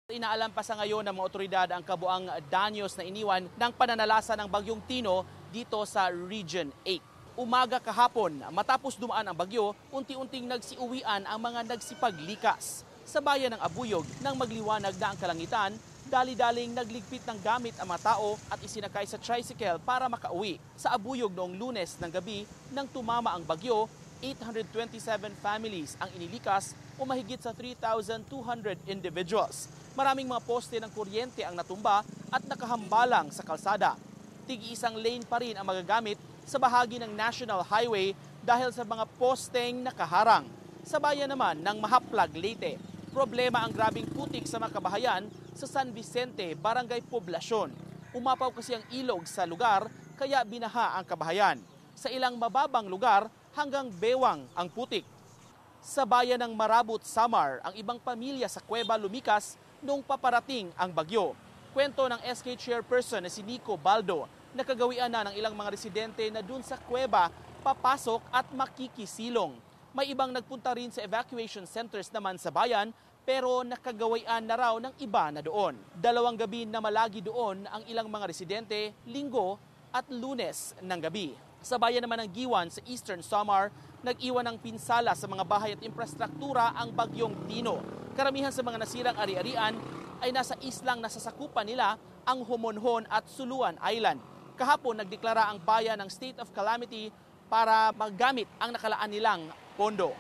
Inaalam pa sa ngayon ng mga otoridad ang kabuang danyos na iniwan ng pananalasa ng Bagyong Tino dito sa Region 8. Umaga kahapon, matapos dumaan ang bagyo, unti-unting nagsiuwian ang mga nagsipaglikas. Sa bayan ng Abuyog, nang magliwanag na ang kalangitan, dali-daling nagligpit ng gamit ang mga tao at isinakay sa tricycle para makauwi. Sa Abuyog noong Lunes ng gabi, nang tumama ang bagyo, 827 families ang inilikas o mahigit sa 3,200 individuals. Maraming mga poste ng kuryente ang natumba at nakahambalang sa kalsada. Tig-isang lane pa rin ang magagamit sa bahagi ng National Highway dahil sa mga posteng nakaharang. Sa bayan naman ng Mahaplag, Leyte, problema ang grabing putik sa mga kabahayan sa San Vicente, Barangay Poblacion. Umapaw kasi ang ilog sa lugar kaya binaha ang kabahayan. Sa ilang mababang lugar hanggang bewang ang putik. Sa bayan ng Marabut, Samar, ang ibang pamilya sa kuweba lumikas noong paparating ang bagyo. Kwento ng SK chairperson na si Nico Baldo, nakagawian na ng ilang mga residente na dun sa kuweba papasok at makikisilong. May ibang nagpunta rin sa evacuation centers naman sa bayan pero nakagawian na raw ng iba na doon. 2 gabi na malagi doon ang ilang mga residente, Linggo at Lunes ng gabi. Sa bayan naman ng Giwan sa Eastern Samar, nag-iwan ng pinsala sa mga bahay at infrastruktura ang Bagyong Tino. Karamihan sa mga nasirang ari-arian ay nasa islang nasasakupan nila ang Homonhon at Suluan Island. Kahapon nagdeklara ang bayan ng state of calamity para magamit ang nakalaan nilang pondo.